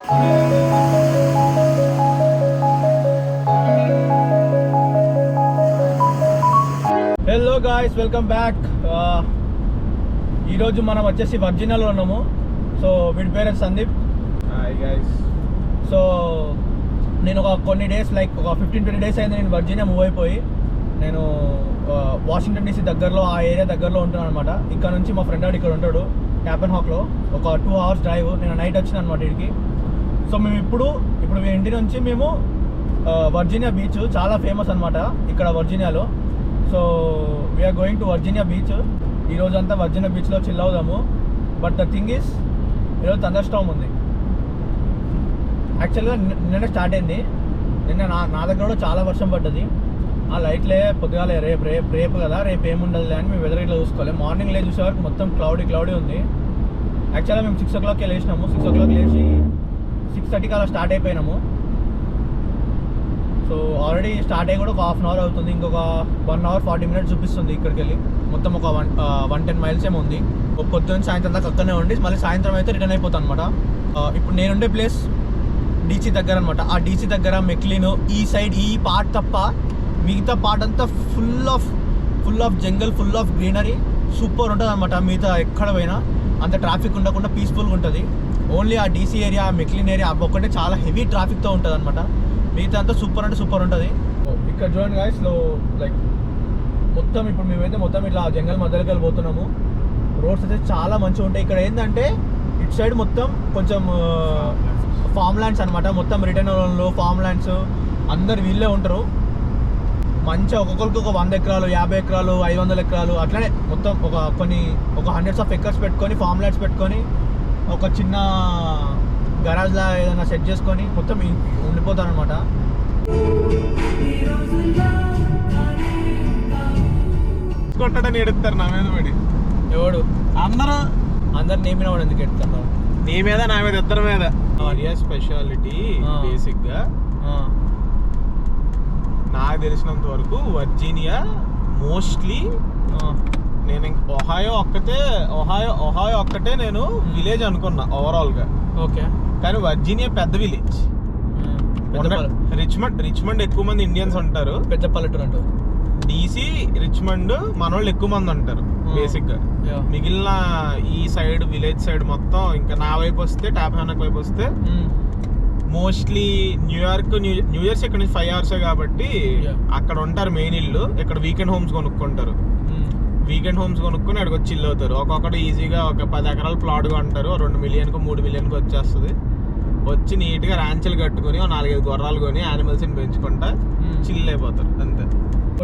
Hello guys, welcome back. ఈరోజు మనం వచ్చేసి వర్జీనియాలో ఉన్నాము. సో వీడి పేరు సందీప్. Hi guys. సో నేను కొన్ని డేస్ లైక్ ఒక 15-20 డేస్ అయింది నేను వర్జీనియా మూవ్ అయిపోయి. నేను వాషింగ్టన్ DC దగ్గరలో ఆ ఏరియా దగ్గరలో ఉంటున్నాను అనమాట. ఇక్కడ నుంచి మా ఫ్రెండ్ ఇక్కడ ఉంటాడు ట్యాపెన్ హాక్లో. ఒక 2 hours డ్రైవ్. నేను నైట్ వచ్చిన అనమాట ఇక్కడికి. సో మేము ఇప్పుడు ఇంటి నుంచి మేము వర్జీనియా బీచ్ చాలా ఫేమస్ అనమాట ఇక్కడ వర్జీనియాలో. So we are going to Virginia beach. ఈరోజు అంతా వర్జీనియా బీచ్లో చిల్ అవుదాము. బట్ ద థింగ్ ఈస్ ఈరోజు థండర్ స్టార్మ్ ఉంది. యాక్చువల్గా నిన్న స్టార్ట్ అయింది. నిన్న నా దగ్గర కూడా చాలా వర్షం పడ్డది. ఆ లైట్లే పొద్దుగాలే రేపు కదా, రేపు ఏముండదు అని మేము వెదర్ ఇట్లా చూసుకోవాలి. మార్నింగ్ లే చూసే వరకు మొత్తం క్లౌడీ ఉంది. యాక్చువల్గా మేము 6 o'clock లేచినాము. 6 o'clock లేచి 6:30కి అలా స్టార్ట్ అయిపోయినాము. సో ఆల్రెడీ స్టార్ట్ అయ్యి కూడా ఒక 1/2 hour అవుతుంది. ఇంకొక 1 hour 40 minutes చూపిస్తుంది ఇక్కడికి వెళ్ళి. మొత్తం ఒక 110 miles ఏమో ఉంది. పొద్దున్న సాయంత్రం దాకా అక్కడనే ఉండి మళ్ళీ సాయంత్రం అయితే రిటర్న్ అయిపోతాను అనమాట. ఇప్పుడు నేనుండే ప్లేస్ DC దగ్గర అనమాట. ఆ DC దగ్గర మెక్లిన్ ఈ సైడ్ ఈ పార్ట్ తప్ప మిగతా పార్ట్ అంతా full of jungle, full of greenery, super ఉంటుంది అనమాట. మిగతా ఎక్కడ పోయినా అంత ట్రాఫిక్ ఉండకుండా పీస్ఫుల్గా ఉంటుంది. ఓన్లీ ఆ DC ఏరియా, మెక్లిన్ ఏరియా ఒక్కటే చాలా హెవీ ట్రాఫిక్తో ఉంటుంది అనమాట. మిగతా అంతా సూపర్ అంటే సూపర్ ఉంటుంది. ఇక్కడ చూడండి గాయ్స్, లైక్ మొత్తం ఇప్పుడు మేమైతే మొత్తం ఇట్లా జంగల్ మధ్యలోకి వెళ్ళిపోతున్నాము. రోడ్స్ అయితే చాలా మంచిగా ఉంటాయి. ఇక్కడ ఏంటంటే ఇటు సైడ్ మొత్తం కొంచెం ఫామ్ ల్యాండ్స్ అనమాట. మొత్తం రిటర్న్ ఓన్లు ఫామ్ ల్యాండ్స్ అందరు వీళ్ళే ఉంటారు. మంచిగా ఒక్కొక్కరికి ఒక 100 ఎకరాలు, 50 ఎకరాలు, 500 ఎకరాలు అట్లనే మొత్తం ఒక hundreds of acres పెట్టుకొని ఫామ్ ల్యాండ్స్ పెట్టుకొని ఒక చిన్న గరాజ్లా ఏదైనా సెట్ చేసుకొని మొత్తం ఉండిపోతారు అనమాట. కొట్టడని ఎడుతారు నా మీద పడి. ఎవడు? అందరూ నేమిన వాడు ఎందుకు ఎడుతున్నారు? నీ మీద నా మీద ఇద్దరి మీద. ఏరియా స్పెషాలిటీ బేసిక్గా నాకు తెలిసినంత వరకు వర్జీనియా మోస్ట్లీ నేను ఒహాయో ఒక్కటే నేను విలేజ్ అనుకున్నా ఓవరాల్గా. ఓకే. కానీ వర్జీనియా పెద్ద విలేజ్. రిచ్మండ్ ఎక్కువ మంది ఇండియన్స్ ఉంటారు. పెద్ద పల్లెటూరు అంటారు. DC, రిచ్మండ్ మనోళ్ళు ఎక్కువ మంది ఉంటారు బేసిక్గా. మిగిలిన ఈ సైడ్ విలేజ్ సైడ్ మొత్తం ఇంకా నా వైపు వస్తే టాప్హానక్ వైపు వస్తే మోస్ట్లీ న్యూ ఇయర్స్ ఇక్కడ నుంచి 5 hours కాబట్టి అక్కడ ఉంటారు మెయిన్ ఇల్లు. ఇక్కడ వీకెండ్ హోమ్స్ కొనుక్కుంటారు. వీకెండ్ హోమ్స్ కొనుక్కొని అక్కడికి వచ్చి ఇల్లు అవుతారు. ఒక్కొక్కటి ఈజీగా ఒక 10 ఎకరాలు ప్లాట్గా అంటారు. 2 million-కు 3 million-కు వచ్చేస్తుంది. వచ్చి నీట్గా ర్యాంచులు కట్టుకుని 4-5 గుర్రాలు కొని యానిమల్స్ని పెంచుకుంటా చిల్ అయిపోతారు అంతే.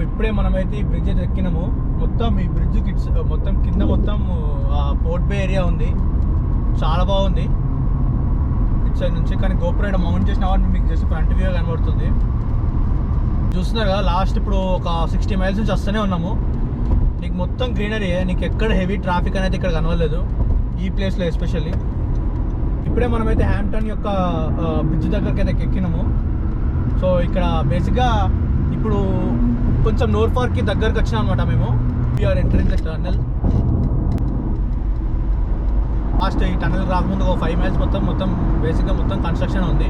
ఇప్పుడే మనమైతే ఈ బ్రిడ్జ్ ఎక్కినాము. మొత్తం ఈ బ్రిడ్జ్ మొత్తం కింద మొత్తం పోర్ట్ బే ఏరియా ఉంది. చాలా బాగుంది ఇటు సైడ్ నుంచి. కానీ గోపురం మౌంట్ చేసిన వాటిని మీకు జస్ట్ ఫ్రంట్ వ్యూ కనబడుతుంది. చూస్తున్నారు కదా, లాస్ట్ ఇప్పుడు ఒక 60 miles నుంచి వస్తూనే ఉన్నాము. నీకు మొత్తం గ్రీనరీ, నీకు ఎక్కడ హెవీ ట్రాఫిక్ అనేది ఇక్కడ కనవలేదు ఈ ప్లేస్లో ఎస్పెషల్లీ. ఇప్పుడే మనమైతే హ్యాంప్టన్ యొక్క బ్రిడ్జ్ దగ్గరికి అయితే ఎక్కినాము. సో ఇక్కడ బేసిక్గా ఇప్పుడు కొంచెం నోర్ఫార్క్కి దగ్గరకు వచ్చినాం అనమాట మేము. We're entering the tunnel. Last ఈ టన్నెల్ రాకముందు ఒక 5 miles మొత్తం బేసిక్గా మొత్తం కన్స్ట్రక్షన్ ఉంది.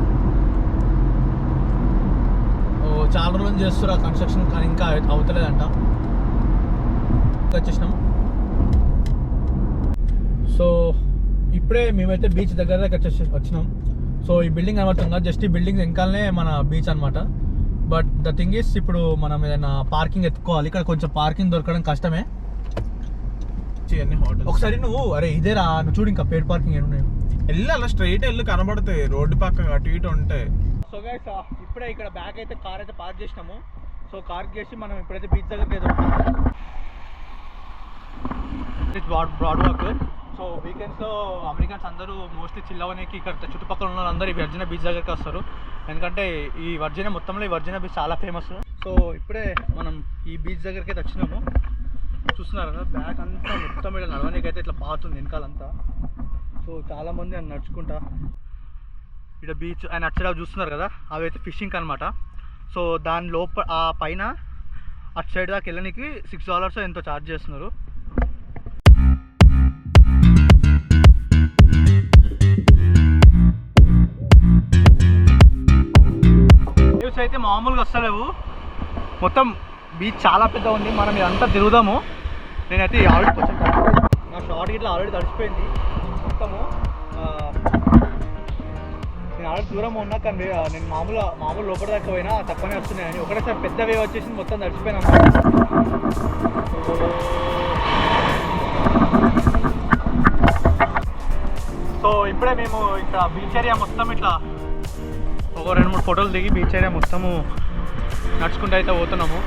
చాలా రోజులు చేస్తారు ఆ కన్స్ట్రక్షన్, కానీ ఇంకా అవుతలేదంట. వచ్చేసినాం. సో ఇప్పుడే మేమైతే బీచ్ దగ్గర వచ్చినాం. సో ఈ బిల్డింగ్ కనబడుతుంది, జస్ట్ ఈ బిల్డింగ్ వెనకాలనే మన బీచ్ అనమాట. బట్ ద థింగ్ ఈస్ ఇప్పుడు మనం ఏదైనా పార్కింగ్ ఎత్తుకోవాలి. ఇక్కడ కొంచెం పార్కింగ్ దొరకడం కష్టమే. ఒకసారి నువ్వు ఇదేరా నువ్వు చూడు, ఇంకా పేడ్ పార్కింగ్ ఏమున్నాయి. వెళ్ళి అలా స్ట్రైట్ వెళ్ళి కనబడతాయి రోడ్డు పక్క అటు ఇటు ఉంటాయి. సో గైస్, ఇప్పుడే ఇక్కడ బ్యాక్ అయితే కార్ అయితే పార్క్ చేసినాము. సో కార్ చేసి మనం ఇప్పుడైతే బీచ్ దగ్గరికి అయితే బ్రాడ్ వాక్. సో వీకెండ్స్లో అమెరికన్స్ అందరూ మోస్ట్లీ చిల్ అవ్వడానికి ఇక్కడ చుట్టుపక్కల ఉన్న అందరూ ఈ వర్జీనియా బీచ్ దగ్గరికి వస్తారు. ఎందుకంటే ఈ వర్జీనియా మొత్తంలో ఈ వర్జీనియా బీచ్ చాలా ఫేమస్. సో ఇప్పుడే మనం ఈ బీచ్ దగ్గరికి అయితే వచ్చినాము. చూస్తున్నారు కదా, బ్యాక్ అంతా మొత్తం ఇక్కడ నడవడానికి అయితే ఇట్లా పాతుంది వెనకాలంతా. సో చాలామంది అని నడుచుకుంటా ఇక్కడ బీచ్ అండ్ అటు సైడ్ చూస్తున్నారు కదా, అవి అయితే ఫిషింగ్ అనమాట. సో దాని లోపల ఆ పైన అటు సైడ్ దాకా వెళ్ళడానికి $6 ఎంతో ఛార్జ్ చేస్తున్నారు. వేవ్స్ అయితే మామూలుగా వస్తలేవు. మొత్తం బీచ్ చాలా పెద్ద ఉంది. మనం ఇదంతా తిరుగుదాము. నేనైతే ఆల్రెడీ కొంచెం నా షార్ట్ గిట్లా ఆల్రెడీ తడిచిపోయింది మొత్తము. నేను ఆల్రెడీ దూరం ఉన్నా కానీ నేను మామూలు లోపల దాకా పోయినా తక్కువనే వస్తున్నాయని ఒకటేసారి పెద్ద వేవ్ వచ్చేసి మొత్తం తడిచిపోయినా. సో ఇప్పుడే మేము ఇక్కడ బీచ్ ఏరియా మొత్తం ఇట్లా ఒక 2-3 ఫోటోలు దిగి బీచ్ ఏరియా మొత్తము నడుచుకుంటూ అయితే పోతున్నాము.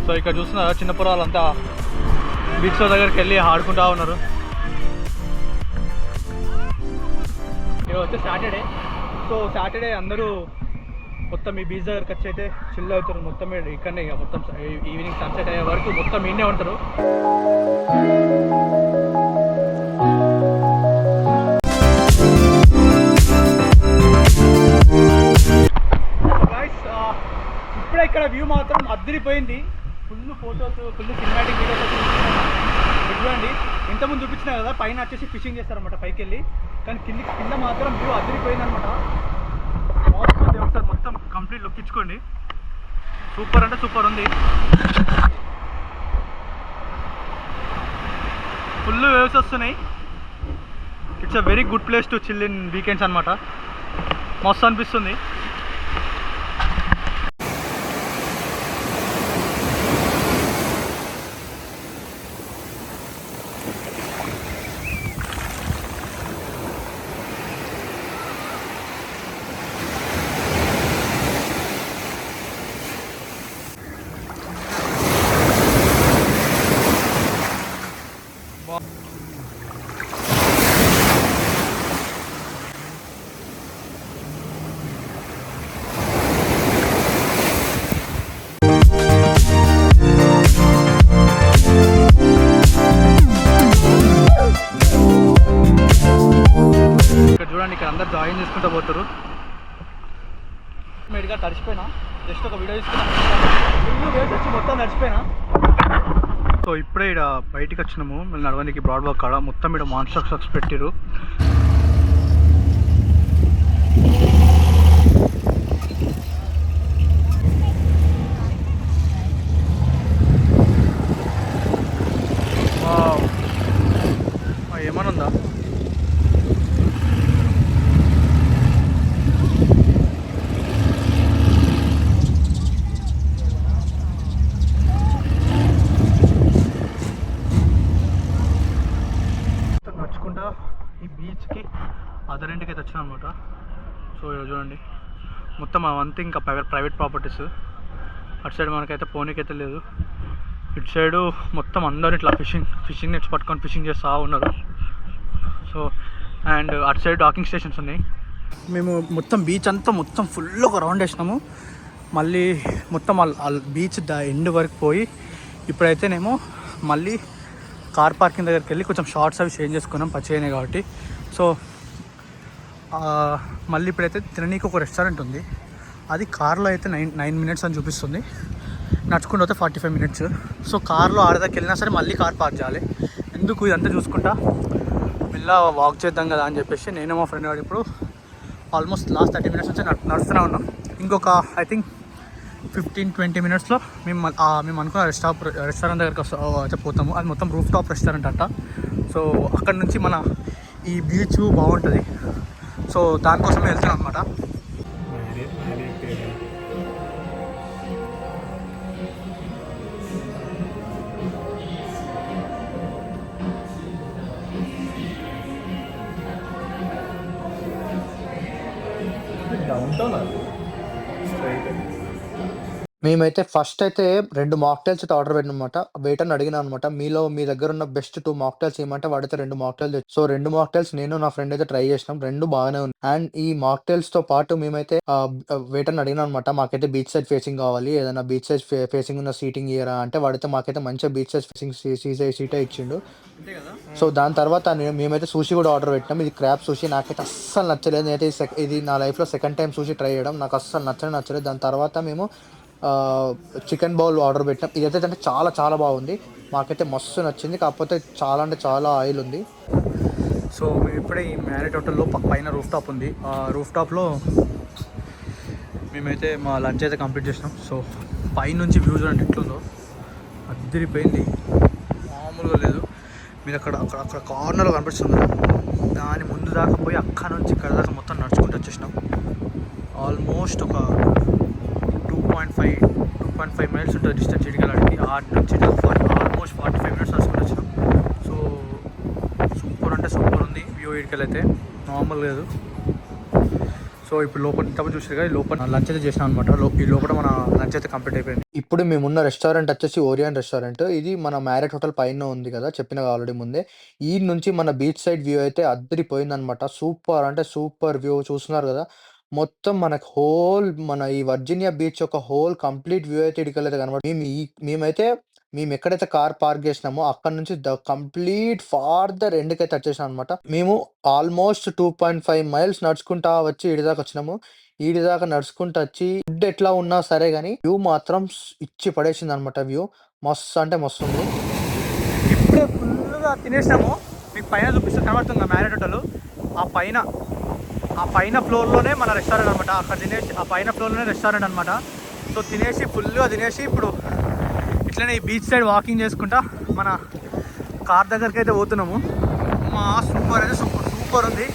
సో ఇక్కడ చూస్తున్నారు చిన్న పొరాలంతా బీచ్ దగ్గరికి వెళ్ళి ఆడుకుంటూ ఉన్నారు. ఇది వచ్చి సాటర్డే. సో సాటర్డే అందరూ మొత్తం ఈ బీచ్ దగ్గరికి వచ్చి అయితే చిల్ అవుతారు. మొత్తం ఇక్కడనే ఇక మొత్తం ఈవినింగ్ సన్సెట్ అయ్యే వరకు మొత్తం ఈయనే ఉంటారు. ఇప్పుడే ఇక్కడ వ్యూ మాత్రం అద్దరిపోయింది. Full photos, full cinematic videos చూడండి. ఇంతకుముందు చూపించినా కదా పైన వచ్చేసి ఫిషింగ్ చేస్తారనమాట పైకి వెళ్ళి, కానీ కింద మాత్రం వ్యూ అద్దరిపోయింది అనమాట. ఒకసారి మొత్తం కంప్లీట్ లుక్ ఇచ్చుకోండి. సూపర్ అంటే సూపర్ ఉంది. ఫుల్ వేవ్స్ వస్తున్నాయి. It's a very good place to chill in weekends అనమాట. మస్తు అనిపిస్తుంది. ఇక్కడ అందరు జాయిన్ చేసుకుంటూ పోతారు. మేడ్గా తడిచిపోయినా జస్ట్ ఒక వీడియో తీసుకున్నాను. మొత్తం తడిచిపోయినా. సో ఇప్పుడే ఇక్కడ బయటికి వచ్చినాము. మళ్ళీ నడవడానికి బ్రాడ్ వాక్ కాడ మొత్తం ఇక్కడ మాన్స్టర్ షాప్స్ పెట్టిరు. ఏమన్నా ఉందా? నడుచుకుంటా ఈ బీచ్కి అదర్ ఇంటికి అయితే వచ్చాను అనమాట. సో ఇక్కడ చూడండి మొత్తం అవంతా ఇంకా ప్రైవేట్ ప్రాపర్టీస్. అటు సైడ్ మనకైతే పోనీకైతే లేదు. ఇటు సైడు మొత్తం అందరూ ఇట్లా ఫిషింగ్ నెట్స్ పట్టుకొని ఫిషింగ్ చేస్తూ ఉన్నారు. సో అండ్ అటు సైడ్ డాకింగ్ స్టేషన్స్ ఉన్నాయి. మేము మొత్తం బీచ్ అంతా మొత్తం ఫుల్ ఒక రౌండ్ వేసినాము. మళ్ళీ మొత్తం బీచ్ ఎండ్ వరకు పోయి ఇప్పుడైతేనేమో మళ్ళీ కార్ పార్కింగ్ దగ్గరికి వెళ్ళి కొంచెం షార్ట్స్ అవి చేంజ్ చేసుకున్నాం పచ్చేయనే కాబట్టి. సో మళ్ళీ ఇప్పుడైతే తిననీకి ఒక రెస్టారెంట్ ఉంది. అది కార్లో అయితే 9 మినిట్స్ అని చూపిస్తుంది. నడుచుకుంటూ అయితే 45 మినిట్స్. సో కార్లో ఆడదాకా వెళ్ళినా సరే మళ్ళీ కార్ పార్క్ చేయాలి. ఎందుకు ఇదంతా చూసుకుంటా మెల్ల వాక్ చేద్దాం కదా అని చెప్పేసి నేను మా ఫ్రెండ్ గారు ఇప్పుడు ఆల్మోస్ట్ లాస్ట్ 30 మినిట్స్ నుంచి నడుస్తూనే ఉన్నాం. ఇంకొక ఐ థింక్ 15-20 మినిట్స్లో మేము అనుకున్న రెస్టారెంట్ దగ్గరికి పోతాము. అది మొత్తం రూఫ్ టాప్ రెస్టారెంట్ అంట. సో అక్కడ నుంచి మన ఈ బీచ్ బాగుంటుంది. సో దానికోసమే వెళ్తున్నాం అనమాట. మేమైతే ఫస్ట్ అయితే 2 మాక్టైల్స్ అయితే ఆర్డర్ పెట్టినమాట. వెయిటర్ని అడిగినా అనమాట, మీ దగ్గర ఉన్న బెస్ట్ 2 మాక్టైల్స్ ఏమంటే వాడైతే 2 మాక్టైల్స్. సో 2 మాక్టైల్స్ నేను నా ఫ్రెండ్ అయితే ట్రై చేసినాం. 2 బాగానే ఉన్నాయి. అండ్ ఈ మాక్టైల్స్ తో పాటు మేమైతే వెయిటర్ని అడిగినా అనమాట, మాకైతే బీచ్ సైడ్ ఫేసింగ్ కావాలి, ఏదైనా బీచ్ సైడ్ ఫేసింగ్ ఉన్న సీటింగ్ ఇయరా అంటే వాడైతే మాకైతే మంచిగా బీచ్ సైడ్ ఫేసింగ్ సీటే ఇచ్చిండు. సో దాని తర్వాత మేమైతే సూషి కూడా ఆర్డర్ పెట్టినాం. ఇది క్రాబ్ సూషి. నాకైతే అస్సలు నచ్చలేదు. నేనైతే ఇది నా లైఫ్లో సెకండ్ టైం సూషి ట్రై చేయడం. నాకు అస్సలు నచ్చలేదు. దాని తర్వాత మేము చికెన్ బౌల్ ఆర్డర్ పెట్టాం. ఇదైతే అంటే చాలా చాలా బాగుంది. మాకైతే మస్తు నచ్చింది. కాకపోతే చాలా అంటే చాలా ఆయిల్ ఉంది. సో మేము ఇప్పుడే ఈ మ్యారేట్ హోటల్లో పైన రూఫ్ టాప్ ఉంది. ఆ రూఫ్ టాప్లో మేమైతే మా లంచ్ అయితే కంప్లీట్ చేసినాం. సో పైనుంచి వ్యూ చూడండి ఎట్లుందో, అద్దరిపోయింది, మామూలుగా లేదు. మీరు అక్కడ అక్కడ అక్కడ కార్నర్లో కనిపిస్తుంది, దాని ముందు దాకా పోయి అక్కడ నుంచి ఇక్కడ దాకా మొత్తం నడుచుకుంటూ వచ్చేసినాం. ఆల్మోస్ట్ ఒక 2.5 మైల్స్ ఉంటుంది డిస్టెన్స్ ఇటుకలాడికి. ఆర్ట్ నుంచి ఆల్మోస్ట్ 45 మినిట్స్ నడుచుకుంటూ వచ్చినాం. సో సూపర్ అంటే సూపర్ ఉంది వ్యూ, ఇటుకలైతే నార్మల్ లేదు. సో ఇప్పుడు లోపల ఇంతకు చూసారు కదా, లోపల లంచ్ అయితే చేసినాం అనమాట. ఈ లోపల మన లంచ్ అయితే కంప్లీట్ అయిపోయింది. ఇప్పుడు మేమున్న రెస్టారెంట్ వచ్చేసి ఓరియంట్ రెస్టారెంట్. ఇది మన మ్యారెట్ హోటల్ పైన ఉంది కదా, చెప్పిన ఆల్రెడీ ముందే. ఈ నుంచి మన బీచ్ సైడ్ వ్యూ అయితే అద్దరిపోయింది అనమాట. సూపర్ అంటే సూపర్ వ్యూ చూస్తున్నారు కదా. మొత్తం మనకు మన ఈ వర్జీనియా బీచ్ యొక్క కంప్లీట్ వ్యూ అయితే ఇటుకలైతే కనబడుతుంది. మేము ఎక్కడైతే కార్ పార్క్ చేసినామో అక్కడ నుంచి కంప్లీట్ ఫార్దర్ ఎండ్కైతే వచ్చేసాం అనమాట. మేము ఆల్మోస్ట్ 2.5 మైల్స్ నడుచుకుంటా వచ్చి ఈడిదాకా వచ్చినాము. ఈడిదాకా నడుచుకుంటూ వచ్చి ఫుడ్ ఎట్లా ఉన్నా సరే కానీ వ్యూ మాత్రం ఇచ్చి పడేసింది అనమాట. వ్యూ మస్తు అంటే మస్తు ఉంది. ఇప్పుడే ఫుల్గా తినేసినాము. మీకు పైన చూపిస్తే కనబడుతుంది మ్యారెట్ హోటల్. ఆ పైన ఫ్లోర్లోనే మన రెస్టారెంట్ అనమాట. అక్కడ తినేసి ఆ పైన ఫ్లోర్లోనే రెస్టారెంట్ అనమాట. సో తినేసి ఫుల్గా తినేసి ఇప్పుడు ఇట్లనే ఈ బీచ్ సైడ్ వాకింగ్ చేసుకుంటా మన కార్ దగ్గరికి అయితే పోతున్నాము. సూపర్ అయితే సూపర్ ఉంది.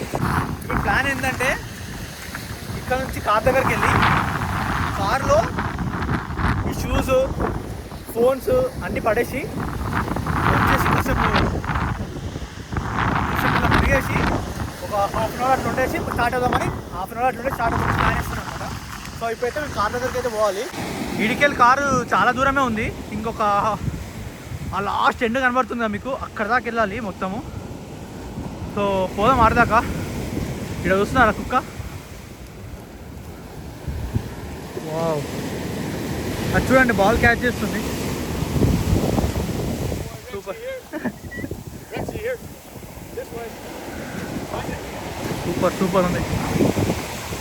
ఇప్పుడు ప్లాన్ ఏంటంటే ఇక్కడ నుంచి కార్ దగ్గరికి వెళ్ళి కార్లో ఈ షూస్, ఫోన్స్ అన్నీ పడేసి వచ్చేసి కొంచెం తిరిగేసి ఒక హాఫ్ అన్ అవర్ అట్లా ఉండేసి స్టార్ట్ అవుదామని స్టార్ట్ అవుతామని ప్లాన్ చేస్తున్నాం అనమాట. సో ఇప్పుడైతే మేము కార్ దగ్గరికి అయితే పోవాలి. ఇడికెళ్ళి కారు చాలా దూరమే ఉంది, ఇంకొక ఆ లాస్ట్ ఎండ్ కనబడుతుంది మీకు, అక్కడ దాకా వెళ్ళాలి మొత్తము. సో పోదాం ఆడదాకా. ఇక్కడ చూస్తున్నారా కుక్క, వావ్ అది చూడండి, బాల్ క్యాచ్ చేస్తుంది. సూపర్ సూపర్ సూపర్ ఉంది.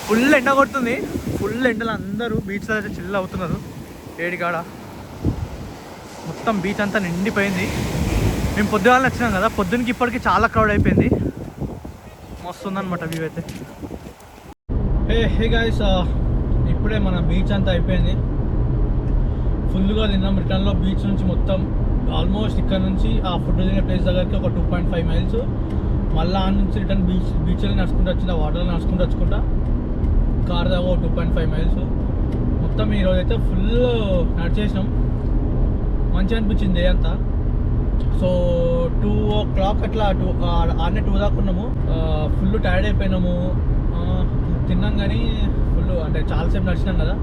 ఫుల్ ఎండ కొడుతుంది, ఫుల్ ఎండలు అందరూ బీచ్లో అయితే చిల్ అవుతున్నారు. ఏడికాడ మొత్తం బీచ్ అంతా నిండిపోయింది. మేము పొద్దుగాల వచ్చినాం కదా, పొద్దున్నకి ఇప్పటికి చాలా క్రౌడ్ అయిపోయింది. మస్తు ఉందన్నమాట వ్యూ అయితే. హే గైస్, ఇప్పుడే మన బీచ్ అంతా అయిపోయింది. ఫుల్గా తిన్నాం. రిటర్న్లో బీచ్ నుంచి మొత్తం ఆల్మోస్ట్ ఇక్కడ నుంచి ఆ ఫుడ్ తినే ప్లేస్ దగ్గరికి ఒక 2.5 మైల్స్, మళ్ళీ ఆ నుంచి రిటర్న్ బీచ్లో నడుచుకుంటూ వచ్చింది, వాటర్లో నడుచుకుంటూ వచ్చుకుంటా కార్ దాకా 2.5 మైల్స్ మొత్తం. ఈరోజు అయితే ఫుల్ నడిచేసినాం, మంచిగా అనిపించింది డే అంతా. సో 2 o'clock అట్లా 2 దాకా ఉన్నాము. ఫుల్ టైర్డ్ అయిపోయినాము, తిన్నాం కానీ ఫుల్ అంటే చాలాసేపు నడిచినాం కదా.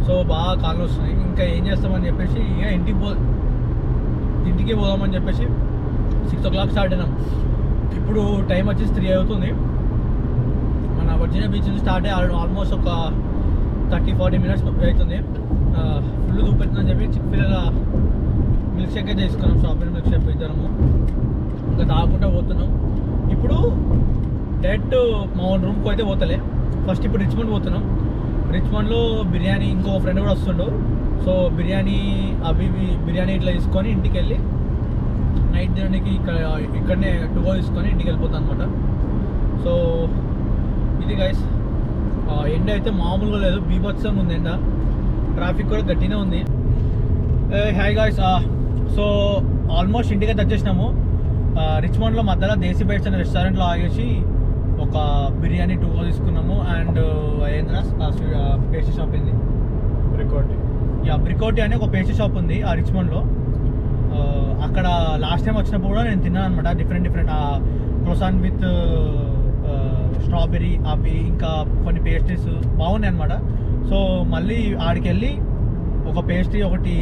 సో బాగా కాళ్ళు వస్తున్నాయి. ఇంకా ఏం చేస్తామని చెప్పేసి ఇక ఇంటికి పోదామని చెప్పేసి 6 o'clock స్టార్ట్ అయినాం. ఇప్పుడు టైం వచ్చేసి 3 అవుతుంది. మన వర్జీనియా బీచ్ నుంచి స్టార్ట్ అయ్యి ఆల్మోస్ట్ ఒక 30-40 మినిట్స్ అవుతుంది. ఫుల్ చూపెట్టిందని చెప్పి చిక్పిల్లల మిల్క్ షేక్ అయితే తీసుకున్నాం, స్ట్రాబెరీ మిల్క్ షేక్ ఇద్దరము. ఇంకా తాగుకుంటూ పోతున్నాం. ఇప్పుడు డైరెక్ట్ మా ఓన్ రూమ్కి అయితే పోతలే. ఫస్ట్ ఇప్పుడు రిచ్మండ్ పోతున్నాం. రిచ్మండ్లో బిర్యానీ, ఇంకో ఫ్రెండ్ కూడా వస్తుండు. సో బిర్యానీ బిర్యానీ ఇట్లా తీసుకొని ఇంటికి వెళ్ళి నైట్ తినడానికి ఇక్కడనే 2 తీసుకొని ఇంటికి వెళ్ళిపోతాం అనమాట. సో ఇది గైస్, ఎండ అయితే మామూలుగా లేదు, బీభత్సంగా ఉంది ఎండ. ట్రాఫిక్ కూడా గట్టినే ఉంది. హాయ్ గైస్, సో ఆల్మోస్ట్ ఇంటికి అయితే వచ్చేసినాము. రిచ్మండ్లో మధ్యలో దేశీ బైట్స్ అనే రెస్టారెంట్లో ఆగేసి ఒక బిర్యానీ 2 తీసుకున్నాము. అండ్ ఏంద్రా పేస్ట్రీ షాప్ ఏంది, బ్రికోటి అని ఒక పేస్ట్రీ షాప్ ఉంది ఆ రిచ్మండ్లో. అక్కడ లాస్ట్ టైం వచ్చినప్పుడు కూడా నేను తిన్నాను అనమాట. డిఫరెంట్ క్రోసాన్ విత్ స్ట్రాబెరీ అవి ఇంకా కొన్ని పేస్ట్రీస్ బాగున్నాయి అనమాట. సో మళ్ళీ ఆడికి వెళ్ళి ఒక పేస్ట్రీ, ఒకటి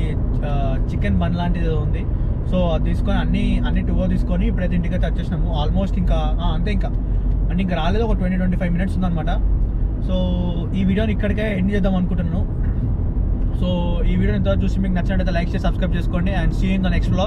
చికెన్ బన్ లాంటిది ఉంది. సో అది తీసుకొని అన్ని 2 తీసుకొని ఇప్పుడైతే ఇంటికి అయితే వచ్చేసినాము. ఆల్మోస్ట్ ఇంకా అంతే, ఇంకా రాలేదు, ఒక 20-25 మినిట్స్ ఉందన్నమాట. సో ఈ వీడియోని ఇక్కడికే ఎండ్ చేద్దాం అనుకుంటున్నాను. సో ఈ వీడియోని ఇంతవరకు చూసి మీకు నచ్చినట్లయితే లైక్ చేసి సబ్స్క్రైబ్ చేసుకోండి. And see in the next vlog.